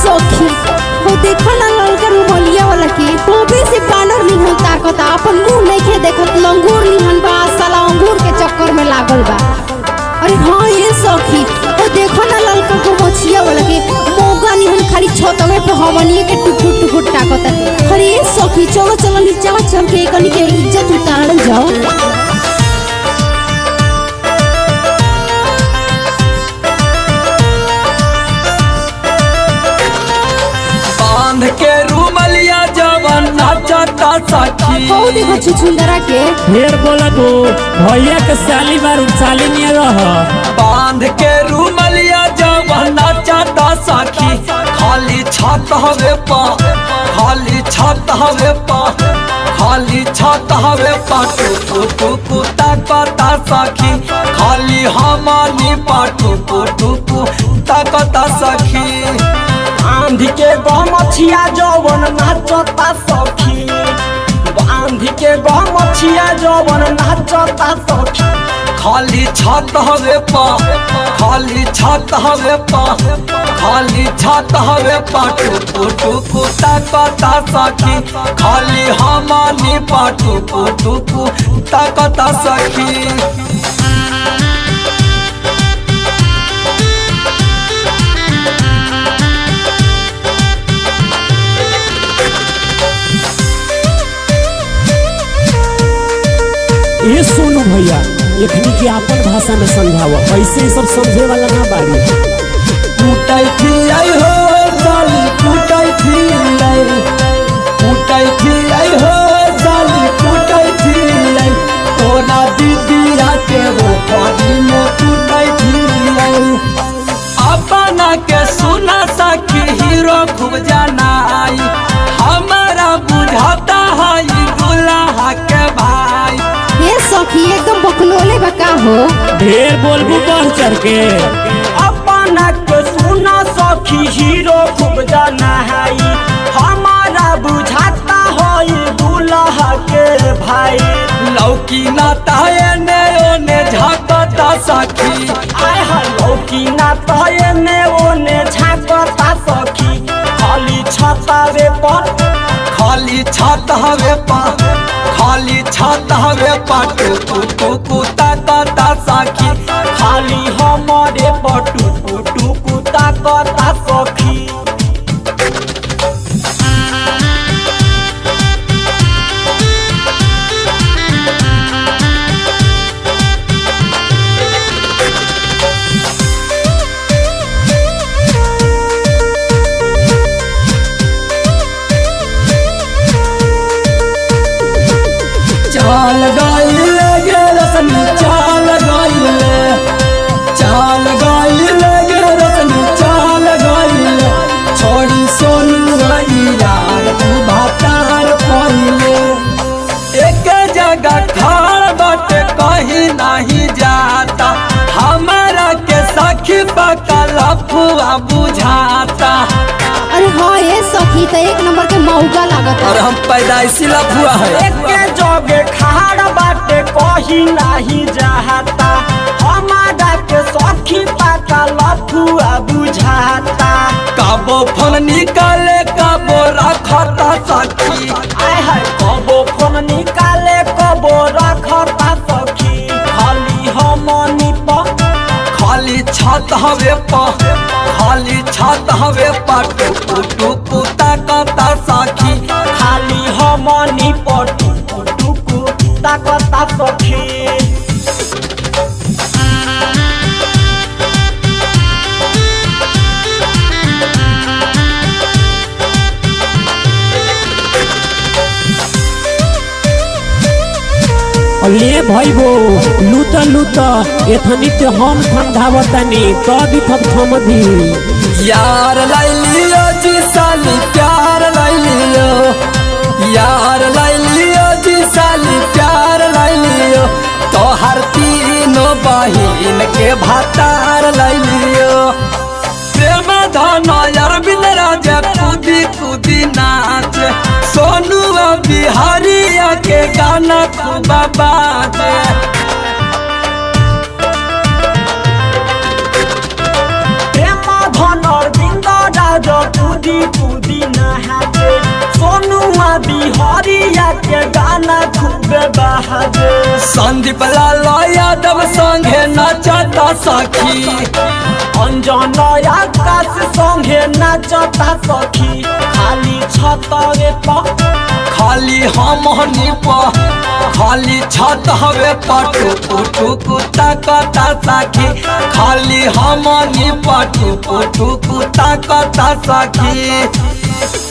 सखी वो देखो ना ललका रुमलिया वाला के टोपी से बानर निहन ताकत अपन मुंह नहीं खे देखत लंगूर निहन बा साला अंगूर के चक्कर में लागल बा। अरे हाँ ये सखी वो देखो ना ललका को मछिया वाला के मोगा निहन खाली छतवे पे हमनिए के टुकुर टुकुर ताकत। अरे ये सखी चलो चलो नीचे चल के कनी के इज्जत उतारल जाओ। बांध के रुमलिया जवन नाचता सखी हो देखो छुछुंदरा के ढेर बोला तो भैया के साली बार साली में रह। बांध के रुमलिया जवन नाचता सखी खाली छत हवे पा खाली छत हवे पा खाली छत हवे पा टुकु कुता कता सखी खाली हमानी पाटू टुकु तकता सखी। बांध के गमछिया जवन नाचता सखी बांध के गमछिया जवन नाचता सखी खाली छत हवे पा खाली छत हवे पा खाली छत हवे पा टुकु तकता सखी खाली हमानी पाटू टुकु तकता सखी। ये सोनू भैया एखनी के अपन भाषा में समझावा ऐसे सब समझे वाला ना बाड़ी। टूटाई थी आई हो साली टूटाई थी आई टूटाई थी आई हो साली टूटाई थी आई तोरा दीदिया के वो पानी में टूटाई थी आई। अपना के सुना सखी हीरो खूब जाना आई हमारा बुझाता है दुल्हा के भाई। ये सखी एकदम बकलोले बका हो ढेर बोलबू बढ़ चढ़ के अपना के सुना सखी हीरो खूब जाना है हमारा बुझाता है दूल्हा के भाई। लौकी नाता ने ओने झाकता सखी आय हा लौकी नाता ने ओने झाकता सखी खाली छतावे पर खाली छत हवे पा खाली छत हवे पा टुकु तकता सखी खाली हमारे पटुकु टुकु तकता सखी। चाल गाइल गे रसनी चाल गाइल चाल गाइल गे रसनी चाल गाइल छोड़ी सोनू यार तू भातार पहिले एक जगह खाड़ बाटे कहीं नहीं जाता हमारा के सखी पका लफुआ बुझाता। अरे हाँ ये सखी तो एक नंबर के मौका लागत और हम पैदाइशी लफुआ है एक जगह खाड़ बाटे कहीं नहीं जाता हमारा के सखी पका लफुआ बुझाता। कबो फोन निकाले कबो रखता सखी आय हाय कबो फोन निकाले कबो रखता सखी खाली हमनी पर खाली छत हवे पा खाली छत हवे पा टुकु तकता सखी खाली हमनी पर टुकु टुकु तकता सखी। ले भाई वो लूटा लूटा एथनी ते हम ठंडावतानी तभी थक थमदी। यार लाई लियो जी साली प्यार लाई लियो यार लाई लियो जी साली प्यार लाई लियो तो हर तीनों बहिन के भातार लाई लियो। प्रेम धन यार बिन राजा कूदी कूदी नाच सोनू बिहारिया के गाना खूब बाजे। प्रेम धन बिंद राजा संदीप लाल यादव संगे नचता सखी, अंजना आकाश संगे नाचता सखी, खाली छतरे पर खाली हमनी पर खाली छत हवे पटू टुकु ताकता सखी, खाली हमनी पटू टुकु ताकता सखी।